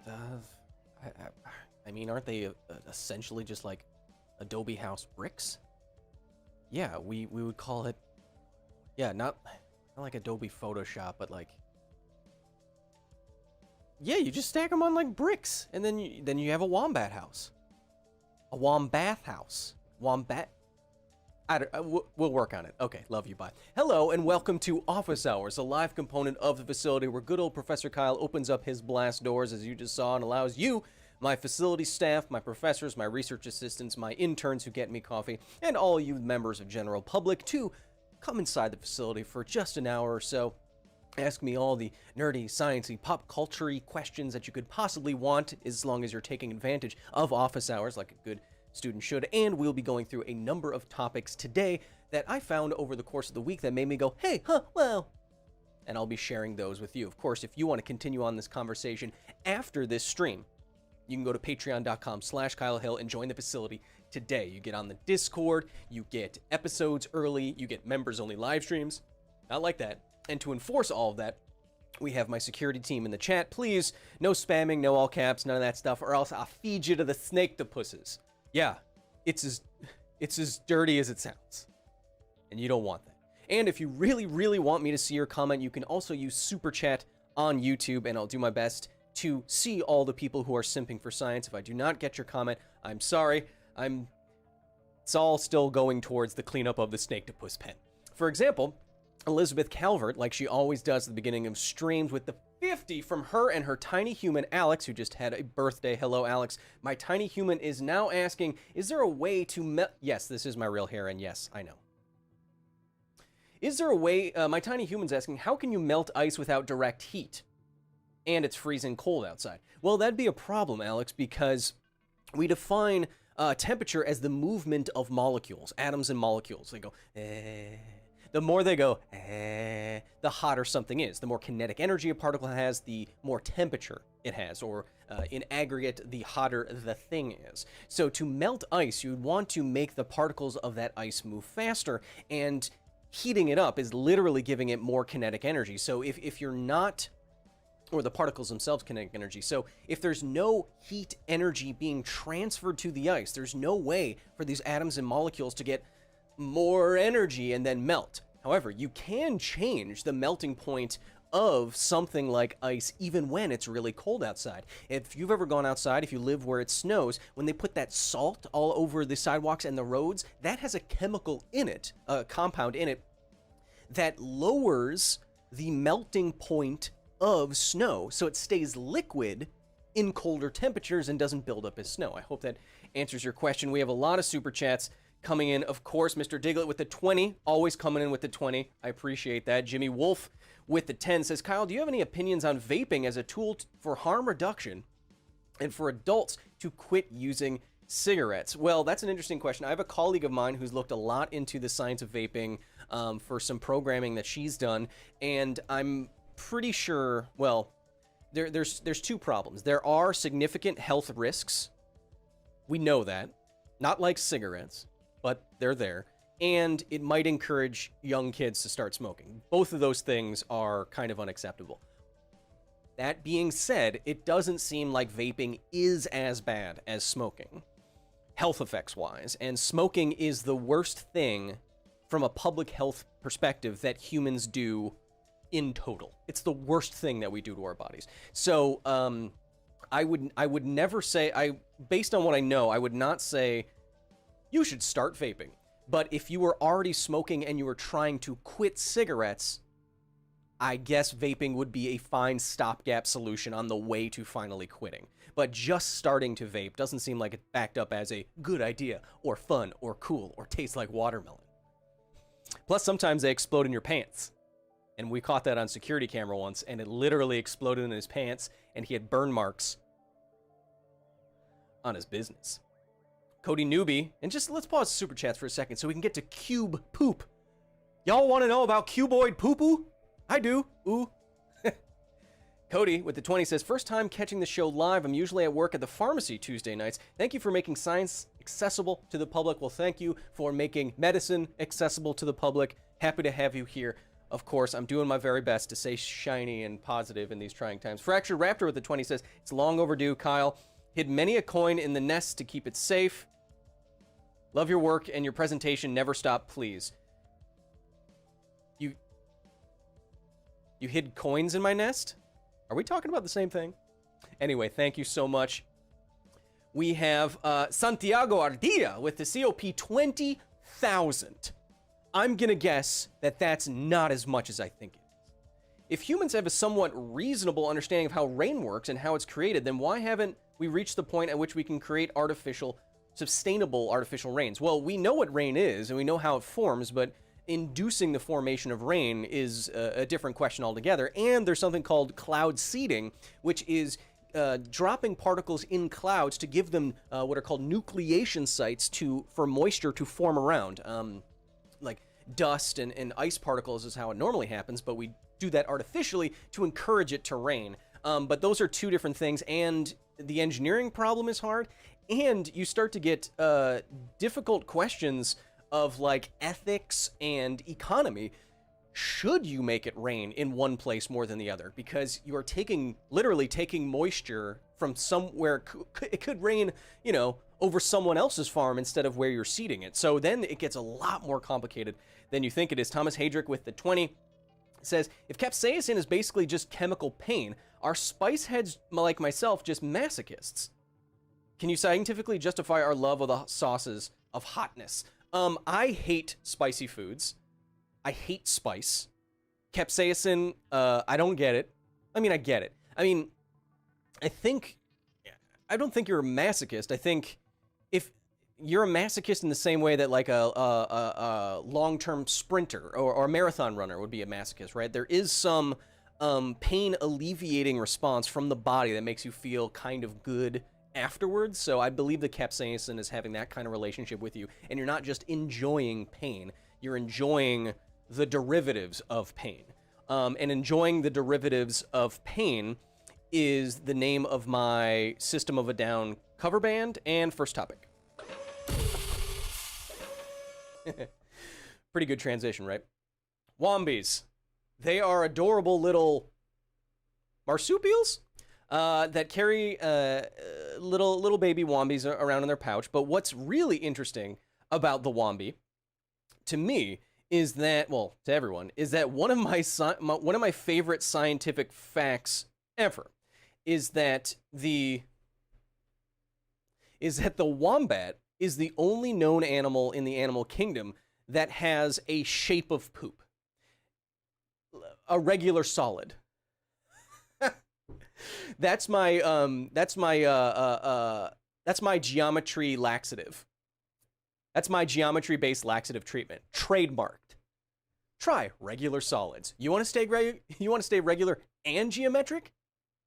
Uh, I mean, aren't they essentially just like Adobe House bricks? Yeah, we would call it. Yeah, not like Adobe Photoshop, but like. Yeah, you just stack them on like bricks, and then you have a wombat house, a wombat house, wombat. We'll work on it. Okay, love you, bye. Hello, and welcome to Office Hours, a live component of the facility where good old Professor Kyle opens up his blast doors, as you just saw, and allows you, my facility staff, my professors, my research assistants, my interns who get me coffee, and all you members of general public to come inside the facility for just an hour or so. Ask me all the nerdy, sciencey, pop culture-y questions that you could possibly want, as long as you're taking advantage of office hours like a good student should. And we'll be going through a number of topics today that I found over the course of the week that made me go, hey, well. And I'll be sharing those with you. Of course, if you want to continue on this conversation after this stream, you can go to patreon.com/KyleHill and join the facility today. You get on the Discord, you get episodes early, you get members-only live streams. Not like that. And to enforce all of that, we have my security team in the chat. Please, no spamming, no all caps, none of that stuff, or else I'll feed you to the snake-to-pusses. Yeah, it's as dirty as it sounds. And you don't want that. And if you really, really want me to see your comment, you can also use Super Chat on YouTube, and I'll do my best to see all the people who are simping for science. If I do not get your comment, I'm sorry. It's all still going towards the cleanup of the snake-to-puss pen. For example, Elizabeth Calvert, like she always does at the beginning of streams, with the 50 from her and her tiny human Alex, who just had a birthday. Hello, Alex. My tiny human is now asking, is there a way to Yes, this is my real hair, and yes, I know. Is there a way, my tiny human's asking, how can you melt ice without direct heat? And it's freezing cold outside. Well, that'd be a problem, Alex, because we define temperature as the movement of molecules, atoms and molecules. They go, The more they go, the hotter something is. The more kinetic energy a particle has, the more temperature it has, or in aggregate, the hotter the thing is. So to melt ice, you'd want to make the particles of that ice move faster, and heating it up is literally giving it more kinetic energy. So if you're not, or the particles themselves kinetic energy. So if there's no heat energy being transferred to the ice, there's no way for these atoms and molecules to get more energy and then melt. However, you can change the melting point of something like ice even when it's really cold outside. If you've ever gone outside, if you live where it snows, when they put that salt all over the sidewalks and the roads, that has a chemical in it, a compound in it, that lowers the melting point of snow, so it stays liquid in colder temperatures and doesn't build up as snow. I hope that answers your question. We have a lot of super chats coming in. Of course, Mr. Diglett with the 20, always coming in with the 20. I appreciate that. Jimmy Wolf with the 10 says, Kyle, do you have any opinions on vaping as a tool for harm reduction and for adults to quit using cigarettes? Well, that's an interesting question. I have a colleague of mine who's looked a lot into the science of vaping for some programming that she's done, and I'm pretty sure, well, there's two problems. There are significant health risks. We know that. Not like cigarettes, but they're there. And it might encourage young kids to start smoking. Both of those things are kind of unacceptable. That being said, it doesn't seem like vaping is as bad as smoking, health effects wise. And smoking is the worst thing from a public health perspective that humans do in total. It's the worst thing that we do to our bodies. So I would never say, based on what I know, I would not say you should start vaping. But if you were already smoking and you were trying to quit cigarettes, I guess vaping would be a fine stopgap solution on the way to finally quitting. But just starting to vape doesn't seem like it's backed up as a good idea, or fun, or cool, or tastes like watermelon. Plus, sometimes they explode in your pants. And we caught that on security camera once, and it literally exploded in his pants, and he had burn marks on his business. Cody Newbie, and just let's pause super chats for a second so we can get to cube poop. Y'all want to know about cuboid poo-poo? I do. Ooh. Cody with the 20 says, first time catching the show live. I'm usually at work at the pharmacy Tuesday nights. Thank you for making science accessible to the public. Well, thank you for making medicine accessible to the public. Happy to have you here Of course, I'm doing my very best to stay shiny and positive in these trying times. Fractured Raptor with the 20 says, it's long overdue, Kyle. Hid many a coin in the nest to keep it safe. Love your work and your presentation. Never stop, please. You hid coins in my nest? Are we talking about the same thing? Anyway, thank you so much. We have Santiago Ardilla with the COP 20,000. I'm going to guess that that's not as much as I think it is. If humans have a somewhat reasonable understanding of how rain works and how it's created, then why haven't we reached the point at which we can create sustainable artificial rains? Well, we know what rain is and we know how it forms, but inducing the formation of rain is a different question altogether. And there's something called cloud seeding, which is dropping particles in clouds to give them what are called nucleation sites for moisture to form around. Like dust and ice particles is how it normally happens, but we do that artificially to encourage it to rain. But those are two different things, and the engineering problem is hard, and you start to get difficult questions of like ethics and economy. Should you make it rain in one place more than the other? Because you are literally taking moisture from somewhere. It could rain, over someone else's farm instead of where you're seeding it. So then it gets a lot more complicated than you think it is. Thomas Hadrick with the 20 says, if capsaicin is basically just chemical pain, are spice heads like myself just masochists? Can you scientifically justify our love of the sauces of hotness? I hate spicy foods. I hate spice. Capsaicin, I don't get it. I mean, I get it. I mean, I don't think you're a masochist. I think if you're a masochist in the same way that like a long-term sprinter or a marathon runner would be a masochist, right? There is some pain alleviating response from the body that makes you feel kind of good afterwards. So I believe the capsaicin is having that kind of relationship with you, and you're not just enjoying pain, you're enjoying the derivatives of pain. And enjoying the derivatives of pain is the name of my System of a Down cover band and first topic. Pretty good transition, right? Wombies. They are adorable little marsupials that carry little baby wombies around in their pouch. But what's really interesting about the wombi, to me, is that, well, to everyone, is that one of my favorite scientific facts ever is that the wombat is the only known animal in the animal kingdom that has a shape of poop, a regular solid. That's my geometry laxative. That's my geometry-based laxative treatment. Trademarked. Try regular solids. You want to stay regular and geometric?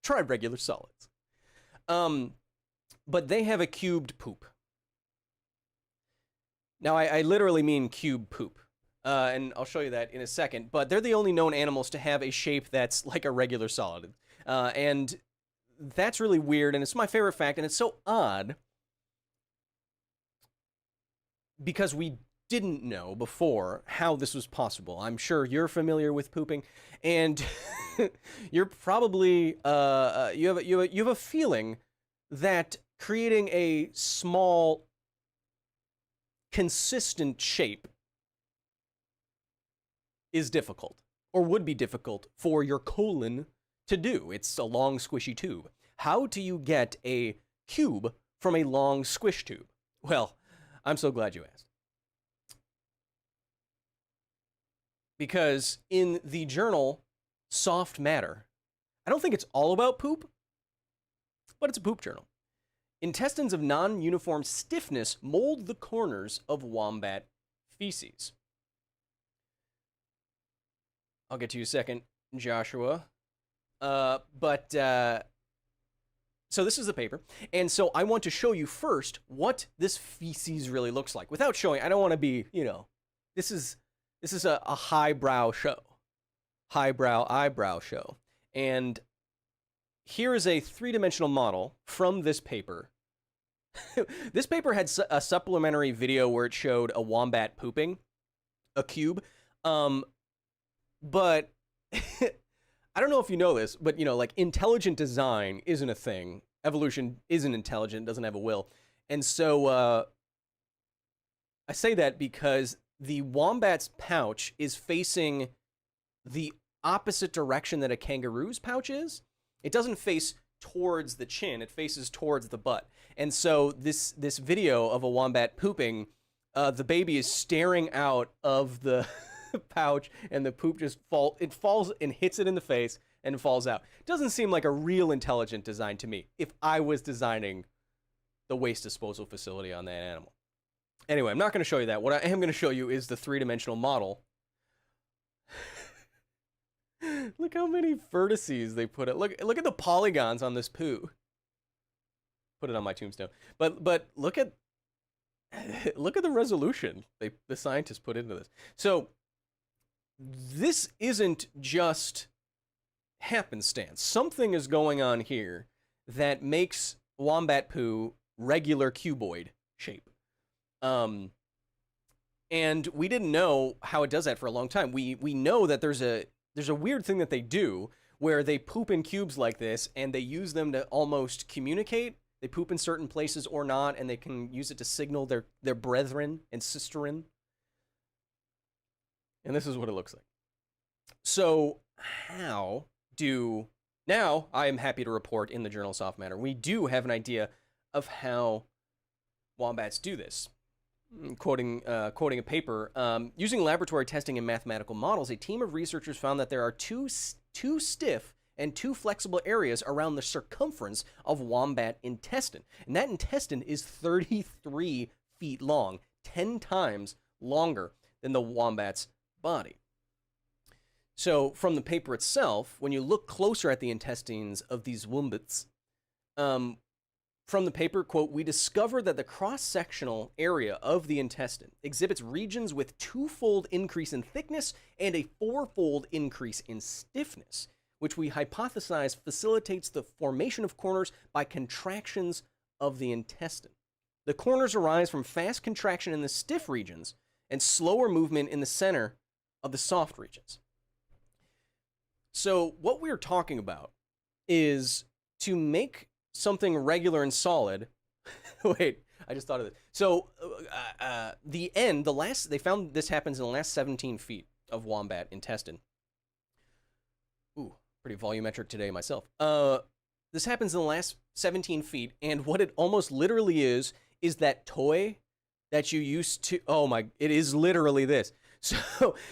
Try regular solids. But they have a cubed poop. Now, I literally mean cube poop. And I'll show you that in a second. But they're the only known animals to have a shape that's like a regular solid. And that's really weird, and it's my favorite fact, and it's so odd because we didn't know before how this was possible. I'm sure you're familiar with pooping, and you're probably you have a feeling that creating a small, consistent shape is difficult, or would be difficult for your colon to do. It's a long, squishy tube. How do you get a cube from a long squish tube? Well, I'm so glad you asked. Because in the journal Soft Matter, I don't think it's all about poop, but it's a poop journal. Intestines of non-uniform stiffness mold the corners of wombat feces. I'll get to you a second, Joshua. So this is the paper, and so I want to show you first what this feces really looks like. Without showing, I don't want to be, this is a highbrow show. Highbrow eyebrow show. And here is a three-dimensional model from this paper. This paper had a supplementary video where it showed a wombat pooping, a cube. But I don't know if you know this, but, you know, like, intelligent design isn't a thing. Evolution isn't intelligent, doesn't have a will. And so I say that because the wombat's pouch is facing the opposite direction that a kangaroo's pouch is. It doesn't face towards the chin, it faces towards the butt. And so this video of a wombat pooping, the baby is staring out of the pouch, and the poop just falls and hits it in the face and falls out. Doesn't seem like a real intelligent design to me if I was designing the waste disposal facility on that animal. Anyway, I'm not going to show you that. What I am going to show you is the three-dimensional model. Look how many vertices they put it. Look at the polygons on this poo. Put it on my tombstone. But look at the resolution the scientists put into this. So this isn't just happenstance. Something is going on here that makes wombat poo regular cuboid shape. And we didn't know how it does that for a long time. We know that there's a weird thing that they do where they poop in cubes like this, and they use them to almost communicate. They poop in certain places or not, and they can use it to signal their brethren and sisterin. And this is what it looks like. So now I am happy to report in the journal Soft Matter, we do have an idea of how wombats do this. Quoting a paper, using laboratory testing and mathematical models, a team of researchers found that there are two stiff and two flexible areas around the circumference of wombat intestine. And that intestine is 33 feet long, 10 times longer than the wombat's body. So from the paper itself, when you look closer at the intestines of these wombats, from the paper, quote, we discovered that the cross-sectional area of the intestine exhibits regions with twofold increase in thickness and a fourfold increase in stiffness, which we hypothesize facilitates the formation of corners by contractions of the intestine. The corners arise from fast contraction in the stiff regions and slower movement in the center of the soft regions. So what we're talking about is to make something regular and solid. Wait, I just thought of it. So they found this happens in the last 17 feet of wombat intestine. Ooh, pretty volumetric today myself. This happens in the last 17 feet, and what it almost literally is that toy that you used to, it is literally this.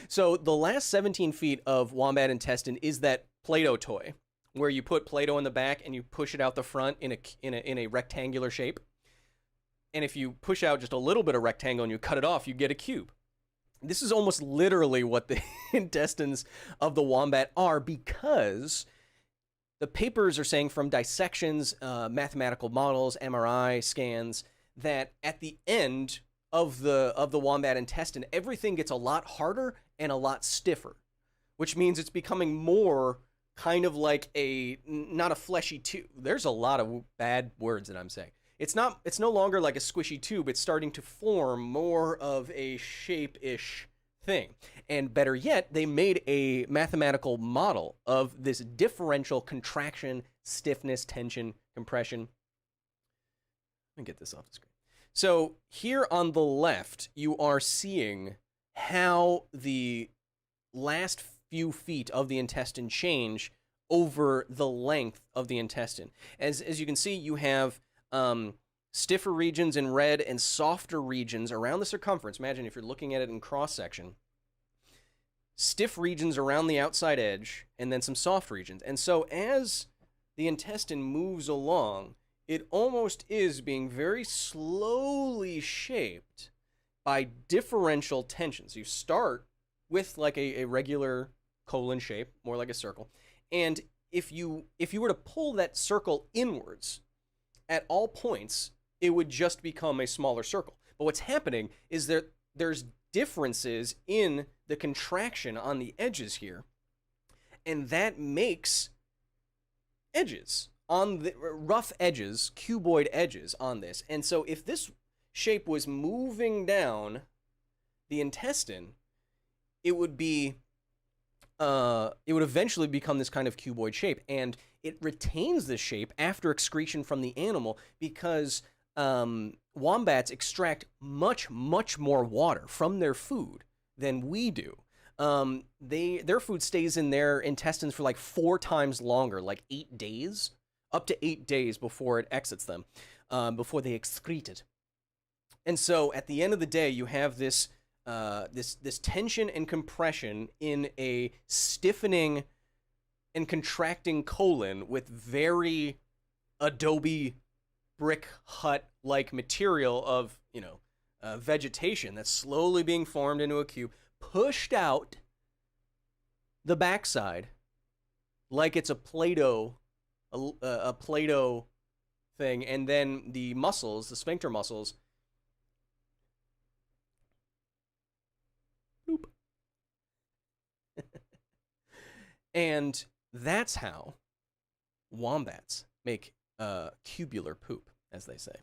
So the last 17 feet of wombat intestine is that Play-Doh toy, where you put Play-Doh in the back and you push it out the front in a rectangular shape. And if you push out just a little bit of rectangle and you cut it off, you get a cube. This is almost literally what the intestines of the wombat are, because the papers are saying from dissections, mathematical models, MRI scans, that at the end of the wombat intestine, everything gets a lot harder and a lot stiffer, which means it's becoming more kind of like not a fleshy tube. There's a lot of bad words that I'm saying. It's no longer like a squishy tube. It's starting to form more of a shape-ish thing. And better yet, they made a mathematical model of this differential contraction, stiffness, tension, compression. Let me get this off the screen. So here on the left, you are seeing how the last few feet of the intestine change over the length of the intestine. As you can see, you have stiffer regions in red and softer regions around the circumference. Imagine if you're looking at it in cross-section. Stiff regions around the outside edge, and then some soft regions. And so as the intestine moves along, it almost is being very slowly shaped by differential tensions. You start with like a regular colon shape, more like a circle. And if you were to pull that circle inwards at all points, it would just become a smaller circle. But what's happening is that there's differences in the contraction on the edges here, and that makes edges on the rough edges, cuboid edges on this. And so if this shape was moving down the intestine, it would be it would eventually become this kind of cuboid shape, and it retains this shape after excretion from the animal because wombats extract much, much more water from their food than we do. Their food stays in their intestines for like 4 times longer, like 8 days, up to 8 days before it exits them, before they excrete it. And so at the end of the day, you have this this tension and compression in a stiffening and contracting colon with very Adobe brick hut-like material of, vegetation that's slowly being formed into a cube, pushed out the backside like it's a Play-Doh, a Play-Doh thing, and then the muscles, the sphincter muscles, boop. And that's how wombats make cubular poop, as they say.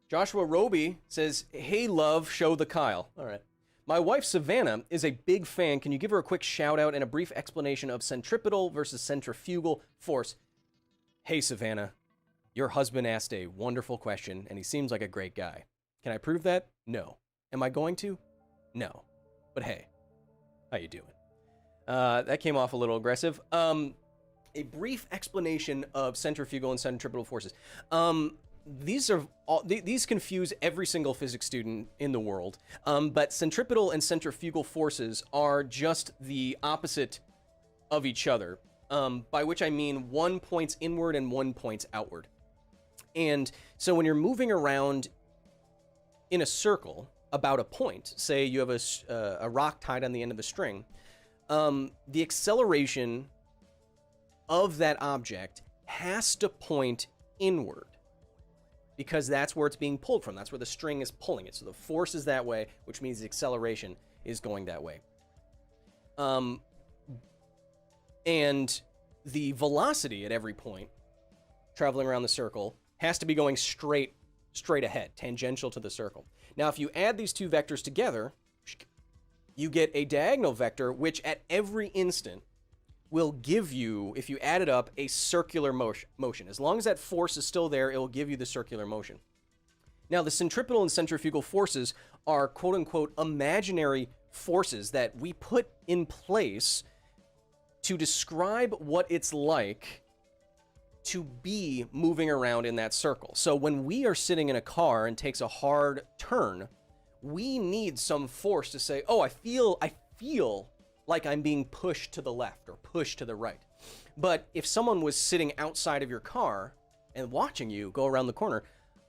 Joshua Roby says, "Hey, love, show the Kyle." All right. My wife, Savannah, is a big fan. Can you give her a quick shout out and a brief explanation of centripetal versus centrifugal force? Hey, Savannah, your husband asked a wonderful question, and he seems like a great guy. Can I prove that? No. Am I going to? No. But hey, how you doing? That came off a little aggressive. A brief explanation of centrifugal and centripetal forces. These confuse every single physics student in the world. But centripetal and centrifugal forces are just the opposite of each other. By which I mean one points inward and one points outward. And so when you're moving around in a circle about a point, say you have a rock tied on the end of a string, the acceleration of that object has to point inward because that's where it's being pulled from. That's where the string is pulling it. So the force is that way, which means the acceleration is going that way. And the velocity at every point traveling around the circle has to be going straight ahead, tangential to the circle. Now, if you add these two vectors together, you get a diagonal vector, which at every instant will give you, if you add it up, a circular motion. As long as that force is still there, it will give you the circular motion. Now, the centripetal and centrifugal forces are quote-unquote imaginary forces that we put in place to describe what it's like to be moving around in that circle. So when we are sitting in a car and takes a hard turn, we need some force to say, oh, I feel like I'm being pushed to the left or pushed to the right. But if someone was sitting outside of your car and watching you go around the corner,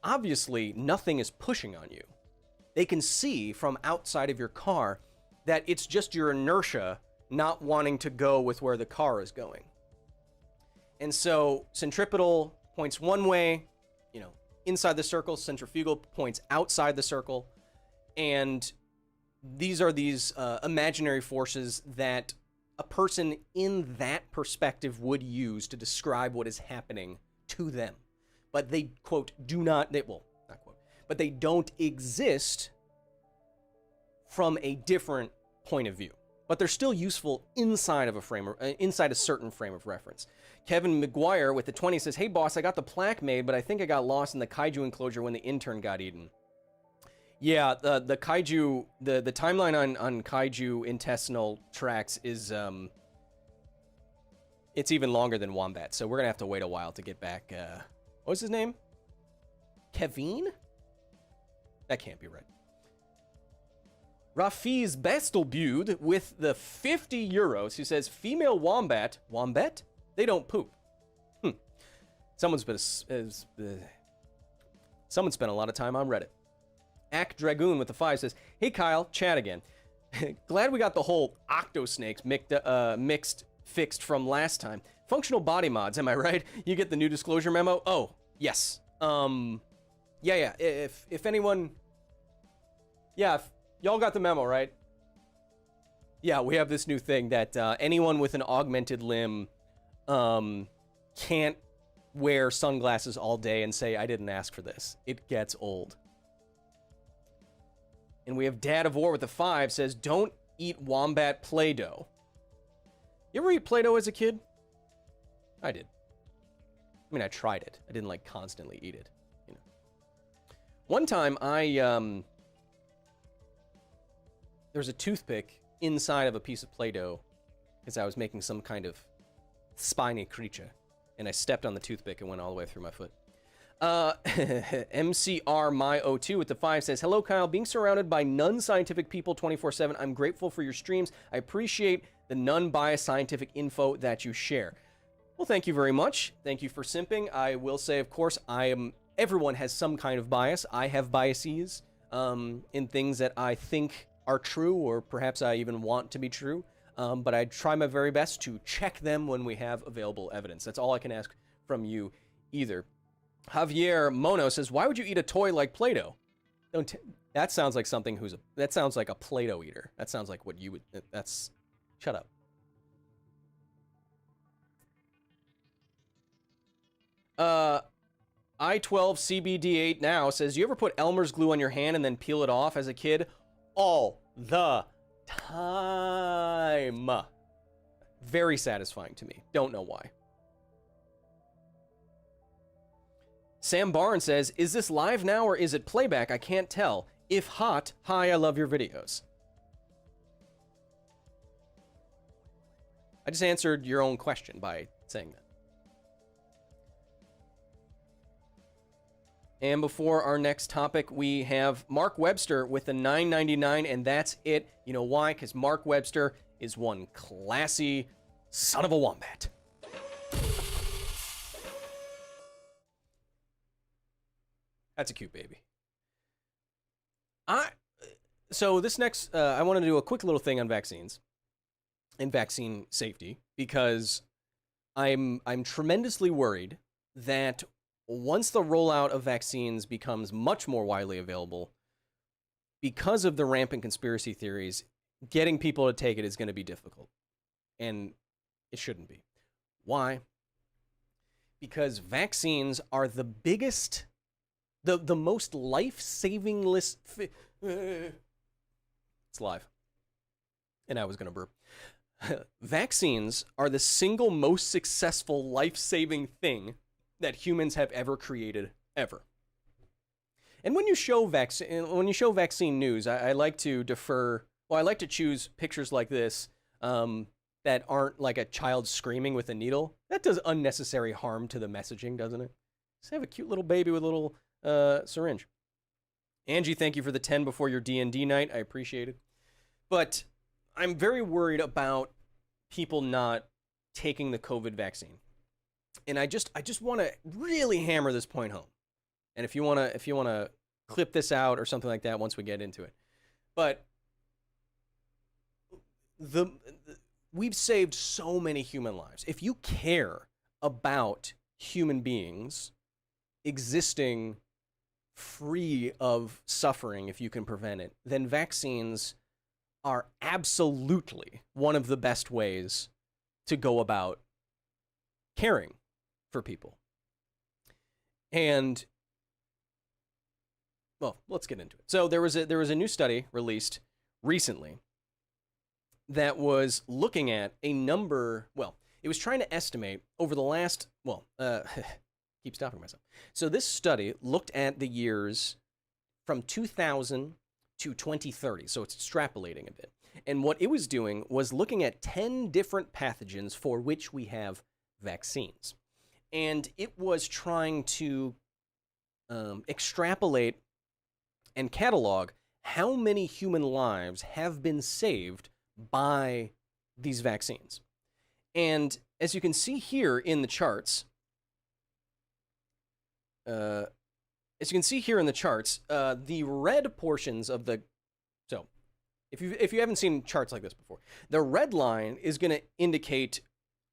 obviously nothing is pushing on you. They can see from outside of your car that it's just your inertia not wanting to go with where the car is going. And so centripetal points one way, inside the circle, centrifugal points outside the circle. And these are these imaginary forces that a person in that perspective would use to describe what is happening to them. But they, quote, but they don't exist from a different point of view. But they're still useful inside of inside a certain frame of reference. Kevin McGuire with the 20 says, "Hey boss, I got the plaque made, but I think I got lost in the kaiju enclosure when the intern got eaten." Yeah, the kaiju, the timeline on kaiju intestinal tracks is it's even longer than Wombat, so we're gonna have to wait a while to get back. What was his name? Kevin? That can't be right. Rafiz Bestelbud with the 50 euros, who says, "Female wombat, they don't poop." Someone spent a lot of time on Reddit. Ak Dragoon with the 5 says, "Hey Kyle, chat again. Glad we got the whole octosnakes fixed from last time. Functional body mods, am I right? You get the new disclosure memo?" Oh, yes. Yeah. If anyone, if y'all got the memo, right? Yeah, we have this new thing that anyone with an augmented limb can't wear sunglasses all day and say, "I didn't ask for this." It gets old. And we have Dad of War with the 5 says, don't eat Wombat Play-Doh. You ever eat Play-Doh as a kid? I did. I mean, I tried it. I didn't, like, constantly eat it, you know. One time, there was a toothpick inside of a piece of Play-Doh because I was making some kind of spiny creature, and I stepped on the toothpick and went all the way through my foot. MCR My O2 with the 5 says, hello, Kyle. Being surrounded by non-scientific people 24/7, I'm grateful for your streams. I appreciate the non-biased scientific info that you share. Well, thank you very much. Thank you for simping. I will say, of course, everyone has some kind of bias. I have biases in things that I think are true, or perhaps I even want to be true. But I try my very best to check them when we have available evidence. That's all I can ask from you either. Javier Mono says, why would you eat a toy like Play-Doh? That sounds like something that sounds like a Play-Doh eater. That sounds like what you would, shut up. I12CBD8 now says, you ever put Elmer's glue on your hand and then peel it off as a kid? All the time. Very satisfying to me. Don't know why. Sam Barnes says, is this live now or is it playback? I can't tell. If hot, hi, I love your videos. I just answered your own question by saying that. And before our next topic, we have Mark Webster with the $9.99, and that's it. You know why? Because Mark Webster is one classy son of a wombat. That's a cute baby. So this next, I want to do a quick little thing on vaccines and vaccine safety, because I'm tremendously worried that once the rollout of vaccines becomes much more widely available, because of the rampant conspiracy theories, getting people to take it is going to be difficult. And it shouldn't be. Why? Because vaccines are the biggest, the most life-saving list. It's live. And I was going to burp. Vaccines are the single most successful life-saving thing that humans have ever created, ever. And when you show vaccine news, I like to defer. Well, I like to choose pictures like this that aren't like a child screaming with a needle. That does unnecessary harm to the messaging, doesn't it? Just have a cute little baby with a little syringe. Angie, thank you for the 10 before your D&D night. I appreciate it. But I'm very worried about people not taking the COVID vaccine. And I just want to really hammer this point home. And if you want to clip this out or something like that once we get into it. But we've saved so many human lives. If you care about human beings existing free of suffering, if you can prevent it, then vaccines are absolutely one of the best ways to go about caring for people. And well, let's get into it. So there was a new study released recently that was looking at a number, well, it was trying to estimate over the last, keep stopping myself. So this study looked at the years from 2000 to 2030, so it's extrapolating a bit. And what it was doing was looking at 10 different pathogens for which we have vaccines. And it was trying to extrapolate and catalog how many human lives have been saved by these vaccines. And as you can see here in the charts, the red portions of the, so if you haven't seen charts like this before, the red line is going to indicate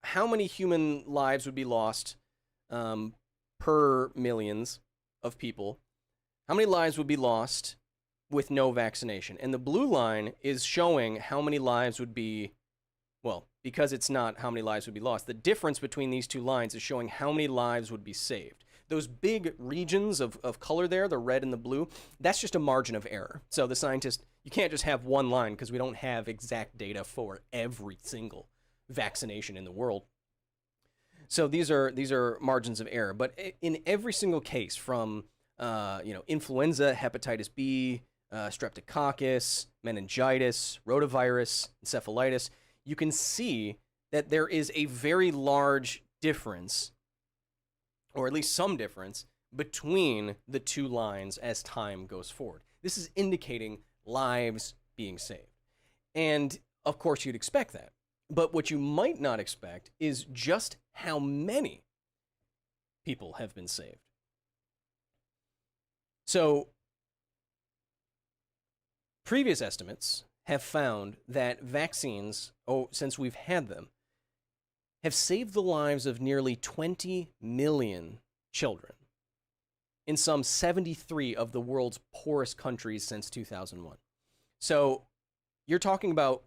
how many human lives would be lost per millions of people, how many lives would be lost with no vaccination. And the blue line is showing how many lives would be, well, because it's not how many lives would be lost, the difference between these two lines is showing how many lives would be saved. those big regions of color there, the red and the blue, that's just a margin of error. So the scientist, you can't just have one line because we don't have exact data for every single vaccination in the world. So these are margins of error. But in every single case, from influenza, hepatitis B, streptococcus, meningitis, rotavirus, encephalitis, you can see that there is a very large difference, or at least some difference, between the two lines as time goes forward. This is indicating lives being saved. And of course, you'd expect that. But what you might not expect is just how many people have been saved. So, previous estimates have found that vaccines, since we've had them, have saved the lives of nearly 20 million children in some 73 of the world's poorest countries since 2001. So, you're talking about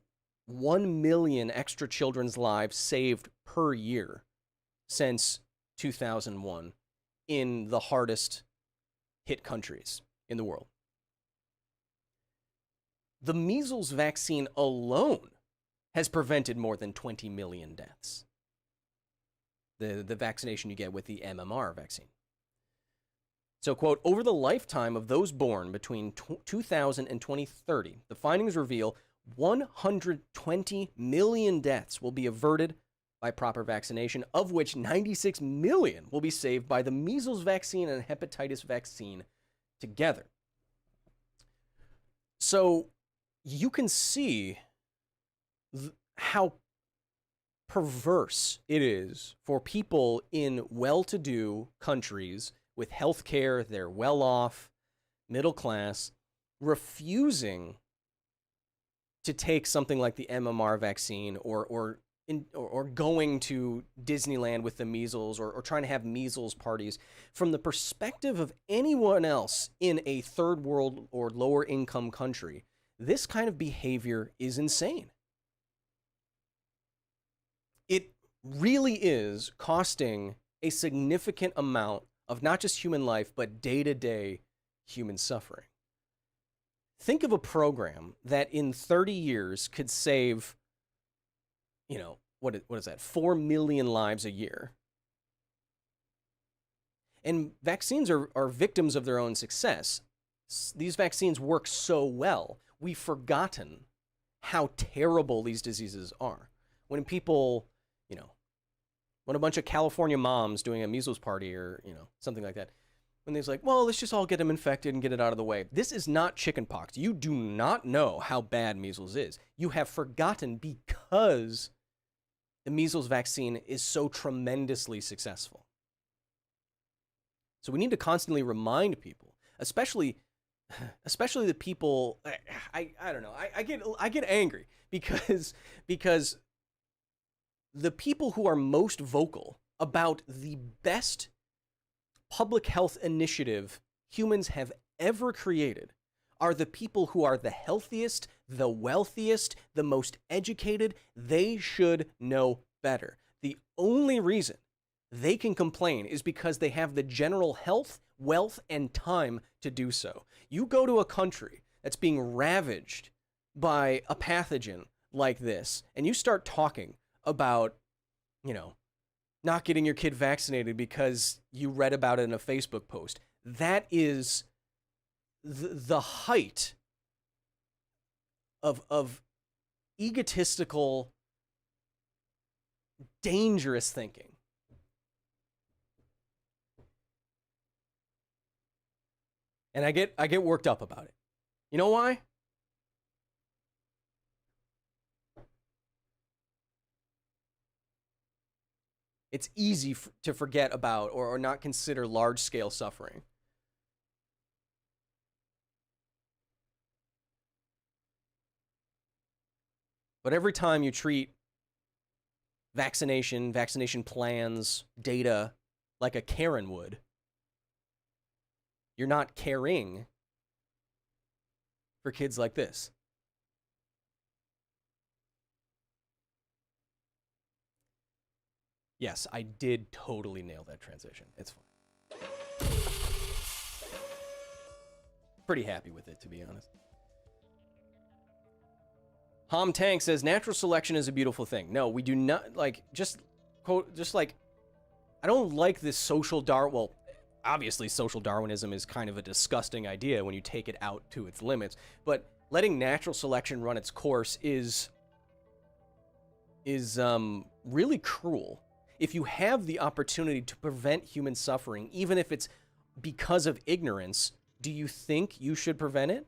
1 million extra children's lives saved per year since 2001 in the hardest hit countries in the world. The measles vaccine alone has prevented more than 20 million deaths. The vaccination you get with the MMR vaccine. So, quote, over the lifetime of those born between 2000 and 2030, the findings reveal 120 million deaths will be averted by proper vaccination, of which 96 million will be saved by the measles vaccine and hepatitis vaccine together. So you can see how perverse it is for people in well-to-do countries with health care, they're well off, middle class, refusing to take something like the MMR vaccine or going to Disneyland with the measles or trying to have measles parties from the perspective of anyone else in a third world or lower income country. This kind of behavior is insane. It really is costing a significant amount of not just human life, but day-to-day human suffering. Think of a program that in 30 years could save, what is that, 4 million lives a year. And vaccines are victims of their own success. These vaccines work so well, we've forgotten how terrible these diseases are. When people, when a bunch of California moms doing a measles party or, something like that, when they're like, well, let's just all get them infected and get it out of the way. This is not chickenpox. You do not know how bad measles is. You have forgotten because the measles vaccine is so tremendously successful. So we need to constantly remind people, especially the people. I don't know. I get angry because the people who are most vocal about the best public health initiative humans have ever created are the people who are the healthiest, the wealthiest, the most educated. They should know better. The only reason they can complain is because they have the general health, wealth, and time to do so. You go to a country that's being ravaged by a pathogen like this, and you start talking about, not getting your kid vaccinated because you read about it in a Facebook post. That is the height of egotistical, dangerous thinking. And I get worked up about it. You know why? It's easy to forget about or not consider large-scale suffering. But every time you treat vaccination plans, data like a Karen would, you're not caring for kids like this. Yes, I did totally nail that transition. It's fine. Pretty happy with it, to be honest. Hom Tank says, natural selection is a beautiful thing. No, we do not, like, just like, I don't like this social well, obviously social Darwinism is kind of a disgusting idea when you take it out to its limits, but letting natural selection run its course is really cruel. If you have the opportunity to prevent human suffering, even if it's because of ignorance, do you think you should prevent it?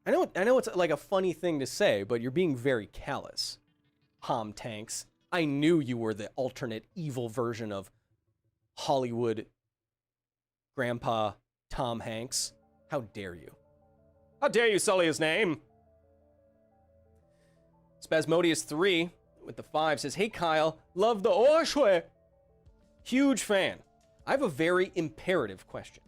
I know it's like a funny thing to say, but you're being very callous. Hom Tanks. I knew you were the alternate evil version of Hollywood Grandpa Tom Hanks. How dare you? How dare you sully his name? Spasmodius3 with the 5 says, hey Kyle, love the Oshwe. Huge fan. I have a very imperative question.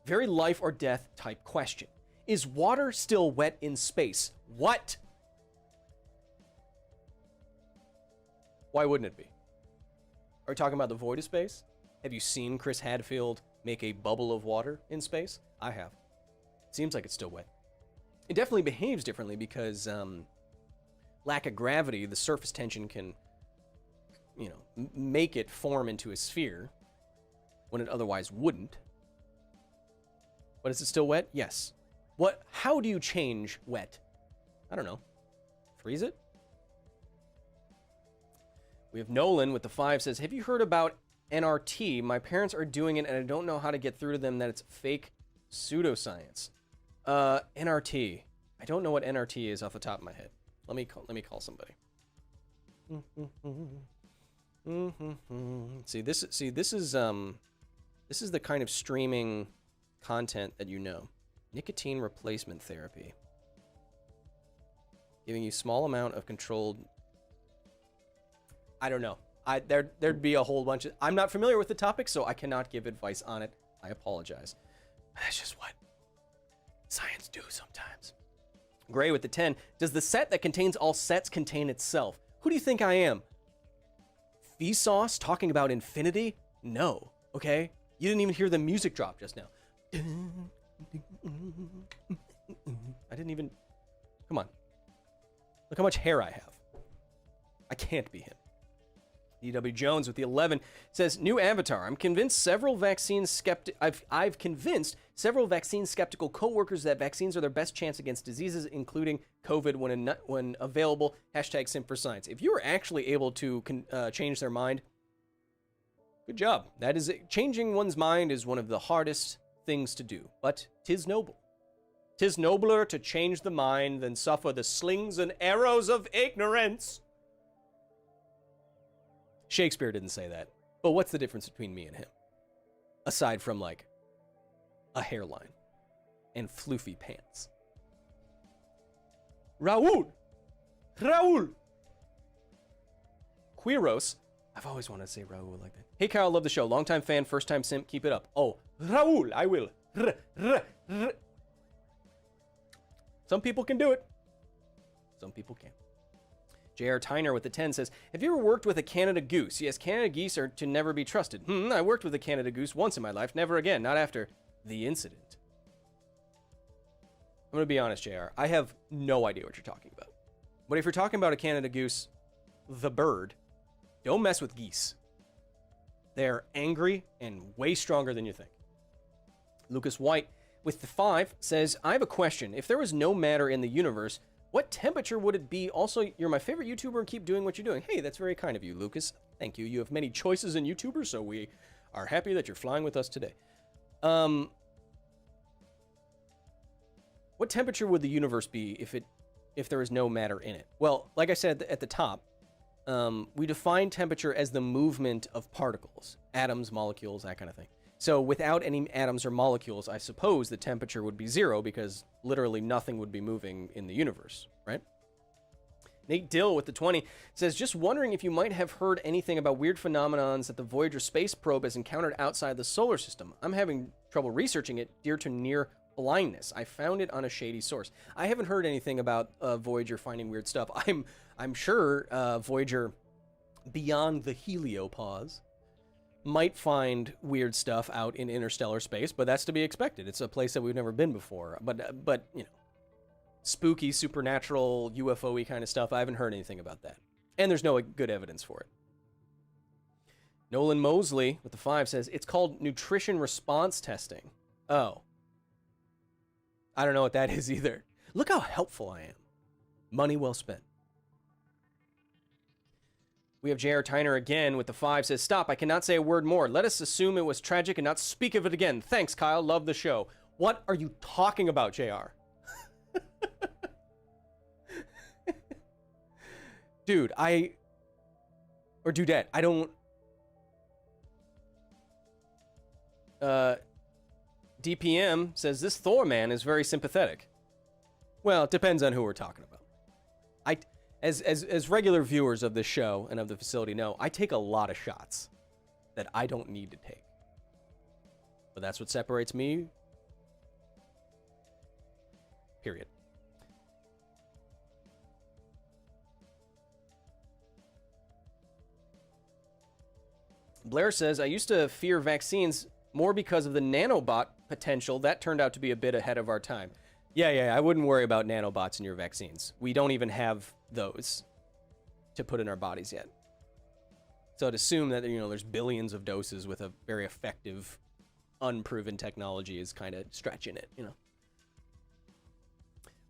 Very life or death type question. Is water still wet in space? What? Why wouldn't it be? Are we talking about the void of space? Have you seen Chris Hadfield make a bubble of water in space? I have. Seems like it's still wet. It definitely behaves differently because lack of gravity, the surface tension can, you know, make it form into a sphere when it otherwise wouldn't. But is it still wet? Yes. How do you change wet? I don't know. Freeze it? We have Nolan with the 5 says, have you heard about NRT? My parents are doing it and I don't know how to get through to them that it's fake pseudoscience. NRT. I don't know what NRT is off the top of my head. Let me call somebody. This is the kind of streaming content that you know. Nicotine replacement therapy. Giving you small amount of controlled. I don't know. There'd be a whole bunch of. I'm not familiar with the topic, so I cannot give advice on it. I apologize. That's just what science do sometimes. Gray with the 10. Does the set that contains all sets contain itself? Who do you think I am? Vsauce talking about infinity? No. Okay? You didn't even hear the music drop just now. I didn't even. Come on. Look how much hair I have. I can't be him. DW Jones with the 11 says, new avatar. I'm convinced several vaccine I've convinced several vaccine skeptical coworkers that vaccines are their best chance against diseases, including COVID when available. Hashtag Sim for Science. If you are actually able to change their mind, good job. That is changing one's mind is one of the hardest things to do, but 'tis noble. 'Tis nobler to change the mind than suffer the slings and arrows of ignorance. Shakespeare didn't say that, but what's the difference between me and him? Aside from, like, a hairline and floofy pants. Raul! Quiros. I've always wanted to say Raul like that. Hey, Kyle, love the show. Longtime fan, first time simp, keep it up. Oh, Raul, I will. Some people can do it. Some people can't. J.R. Tyner with the 10 says, have you ever worked with a Canada goose? Yes, Canada geese are to never be trusted. I worked with a Canada goose once in my life. Never again. Not after the incident. I'm going to be honest, J.R. I have no idea what you're talking about. But if you're talking about a Canada goose, the bird, don't mess with geese. They're angry and way stronger than you think. Lucas White with the 5 says, I have a question. If there was no matter in the universe, what temperature would it be? Also, you're my favorite YouTuber and keep doing what you're doing. Hey, that's very kind of you, Lucas. Thank you. You have many choices in YouTubers, so we are happy that you're flying with us today. What temperature would the universe be if there was no matter in it? Well, like I said at the top, we define temperature as the movement of particles, atoms, molecules, that kind of thing. So without any atoms or molecules, I suppose the temperature would be 0 because literally nothing would be moving in the universe, right? Nate Dill with the 20 says, just wondering if you might have heard anything about weird phenomenons that the Voyager space probe has encountered outside the solar system. I'm having trouble researching it due to near blindness. I found it on a shady source. I haven't heard anything about Voyager finding weird stuff. I'm sure Voyager, beyond the heliopause, might find weird stuff out in interstellar space, but that's to be expected. It's a place that we've never been before. But you know, spooky, supernatural, UFO-y kind of stuff, I haven't heard anything about that. And there's no good evidence for it. Nolan Mosley with the 5 says, it's called nutrition response testing. Oh. I don't know what that is either. Look how helpful I am. Money well spent. We have J.R. Tyner again with the 5 says, stop, I cannot say a word more. Let us assume it was tragic and not speak of it again. Thanks, Kyle. Love the show. What are you talking about, J.R.? Dude, or Dudette, I don't... DPM says, this Thor man is very sympathetic. Well, it depends on who we're talking about. As regular viewers of this show and of the facility know, I take a lot of shots that I don't need to take. But that's what separates me. Period. Blair says, I used to fear vaccines more because of the nanobot potential. That turned out to be a bit ahead of our time. Yeah, I wouldn't worry about nanobots in your vaccines. We don't even have those to put in our bodies yet. So I'd assume that, you know, there's billions of doses with a very effective, unproven technology is kind of stretching it, you know.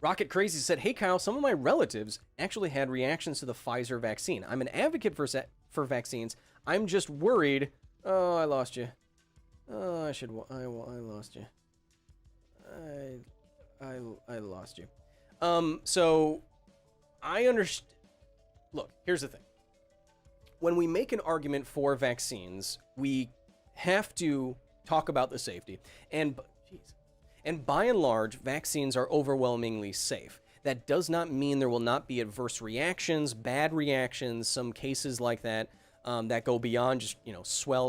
Rocket Crazy said, hey, Kyle, some of my relatives actually had reactions to the Pfizer vaccine. I'm an advocate for vaccines. I'm just worried. Oh, I lost you. Oh, I lost you. I lost you. So I understand. Look, here's the thing. When we make an argument for vaccines, we have to talk about the safety. And by and large, vaccines are overwhelmingly safe. That does not mean there will not be adverse reactions, bad reactions, some cases like that, that go beyond just, you know,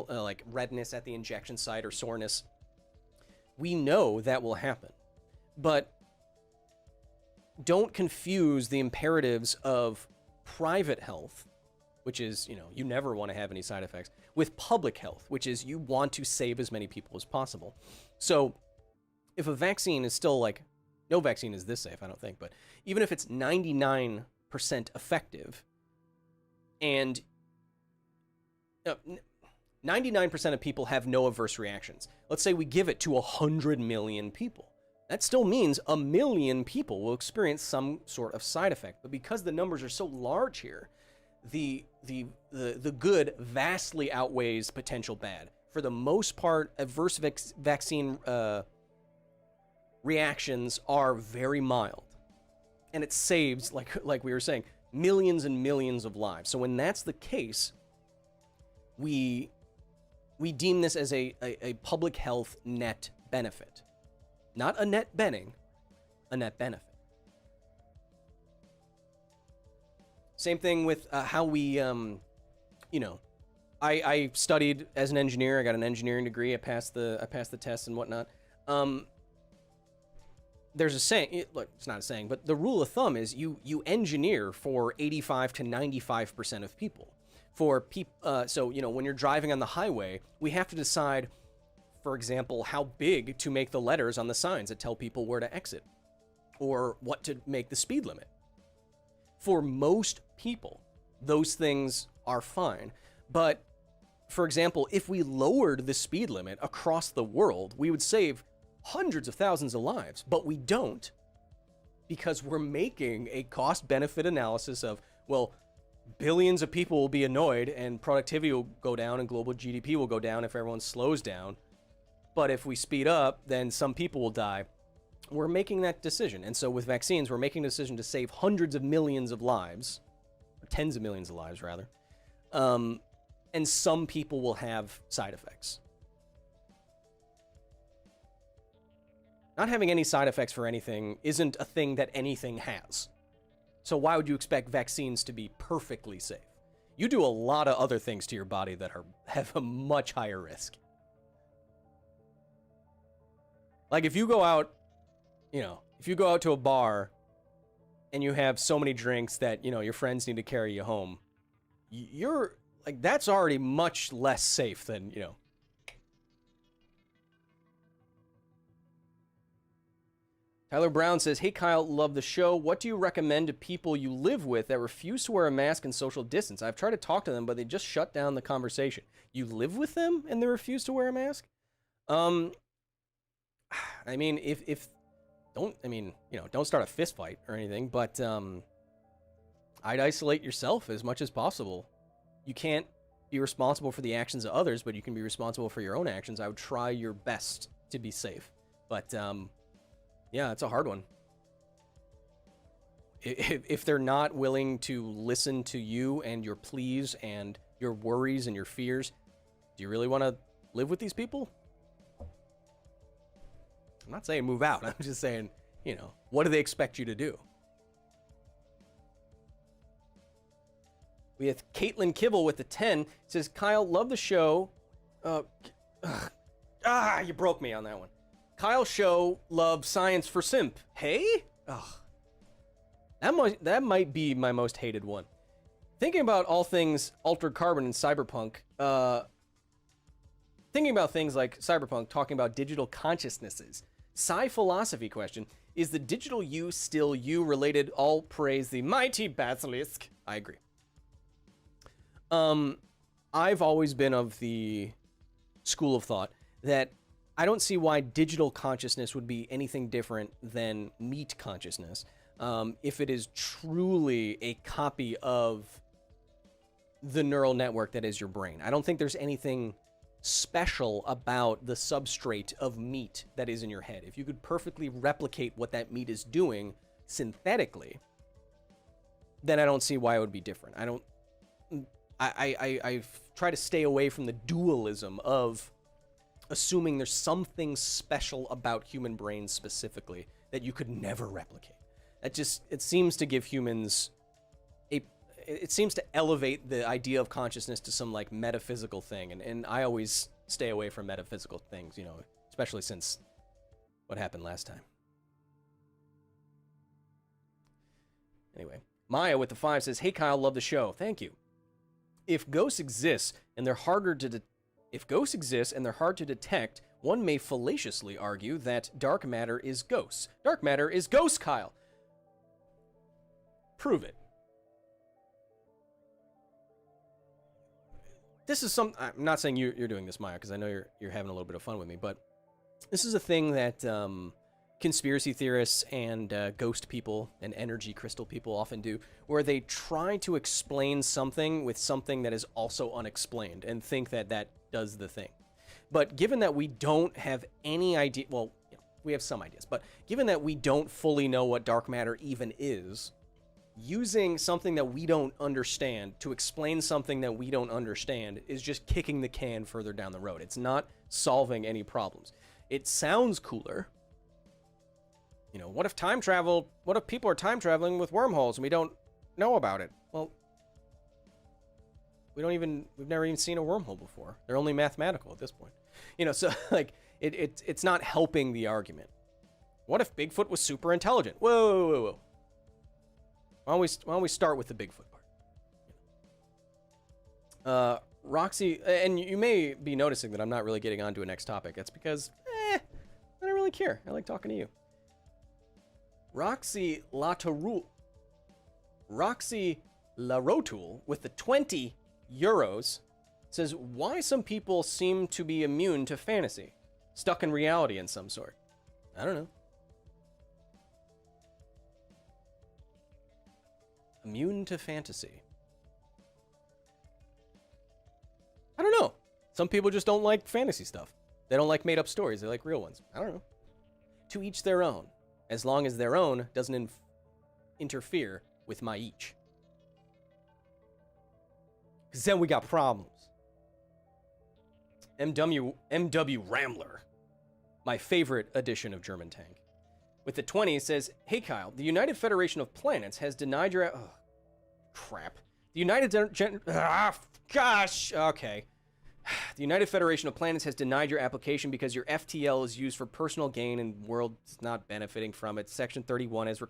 like redness at the injection site or soreness. We know that will happen. But don't confuse the imperatives of private health, which is, you know, you never want to have any side effects, with public health, which is you want to save as many people as possible. So if a vaccine is still like, no vaccine is this safe, I don't think, but even if it's 99% effective and 99% of people have no adverse reactions. Let's say we give it to 100 million people. That still means 1 million people will experience some sort of side effect. But because the numbers are so large here, the good vastly outweighs potential bad. For the most part, adverse vaccine reactions are very mild. And it saves, like we were saying, millions and millions of lives. So when that's the case, we deem this as a public health net benefit. Not a net benning, a net benefit. Same thing with how we, you know, I studied as an engineer. I got an engineering degree. I passed the tests and whatnot. There's a saying, look, it's not a saying, but the rule of thumb is you engineer for 85 to 95% of people. So, you know, when you're driving on the highway, we have to decide, for example, how big to make the letters on the signs that tell people where to exit, or what to make the speed limit. For most people, those things are fine. But, for example, if we lowered the speed limit across the world, we would save hundreds of thousands of lives. But we don't, because we're making a cost-benefit analysis of, well, billions of people will be annoyed and productivity will go down and global GDP will go down if everyone slows down. But if we speed up, then some people will die. We're making that decision. And so with vaccines, we're making a decision to save hundreds of millions of lives, or tens of millions of lives, rather. And some people will have side effects. Not having any side effects for anything isn't a thing that anything has. So why would you expect vaccines to be perfectly safe? You do a lot of other things to your body that have a much higher risk. Like if you go out, you know, if you go out to a bar and you have so many drinks that, you know, your friends need to carry you home, you're like, that's already much less safe than, you know. Tyler Brown says, hey, Kyle, love the show. What do you recommend to people you live with that refuse to wear a mask and social distance? I've tried to talk to them, but they just shut down the conversation. You live with them and they refuse to wear a mask? I mean, don't start a fist fight or anything, but I'd isolate yourself as much as possible. You can't be responsible for the actions of others, but you can be responsible for your own actions. I would try your best to be safe. But, yeah, it's a hard one. If they're not willing to listen to you and your pleas and your worries and your fears, do you really want to live with these people? I'm not saying move out. I'm just saying, you know, what do they expect you to do? We have Caitlin Kibble with the 10. It says, Kyle, love the show. You broke me on that one. Kyle show, love science for simp. Hey? Ugh. That might be my most hated one. Thinking about all things altered carbon and cyberpunk, thinking about things like cyberpunk, talking about digital consciousnesses. Sci-philosophy question, is the digital you still you related? All praise the mighty basilisk. I agree. I've always been of the school of thought that I don't see why digital consciousness would be anything different than meat consciousness, if it is truly a copy of the neural network that is your brain. I don't think there's anything special about the substrate of meat that is in your head. If you could perfectly replicate what that meat is doing synthetically, then I don't see why it would be different. I try to stay away from the dualism of assuming there's something special about human brains specifically that you could never replicate. It seems to give humans it seems to elevate the idea of consciousness to some like metaphysical thing. And I always stay away from metaphysical things, you know, especially since what happened last time. Anyway, Maya with the 5 says, hey Kyle, love the show. Thank you. If ghosts exist and they're hard to detect, one may fallaciously argue that dark matter is ghosts. Dark matter is ghosts, Kyle. Prove it. This is I'm not saying you're doing this, Maya, because I know you're having a little bit of fun with me, but this is a thing that conspiracy theorists and ghost people and energy crystal people often do, where they try to explain something with something that is also unexplained and think that that does the thing. But given that we don't have any idea, well, you know, we have some ideas, but given that we don't fully know what dark matter even is, using something that we don't understand to explain something that we don't understand is just kicking the can further down the road. It's not solving any problems. It sounds cooler. You know, what if people are time traveling with wormholes and we don't know about it? Well, we've never even seen a wormhole before. They're only mathematical at this point. You know, so like it's not helping the argument. What if Bigfoot was super intelligent? Whoa. Why don't we start with the Bigfoot part? Roxy, and you may be noticing that I'm not really getting on to a next topic. That's because, I don't really care. I like talking to you. Roxy Larotul with the 20 euros says, why some people seem to be immune to fantasy, stuck in reality in some sort. I don't know. Immune to fantasy. I don't know. Some people just don't like fantasy stuff. They don't like made-up stories. They like real ones. I don't know. To each their own. As long as their own doesn't interfere with my each. Because then we got problems. MW Rambler. My favorite edition of German Tank. With the 20, it says, hey Kyle, the United Federation of Planets has denied your... Oh, crap. The United... Okay. The United Federation of Planets has denied your application because your FTL is used for personal gain and world is not benefiting from it. Section 31 has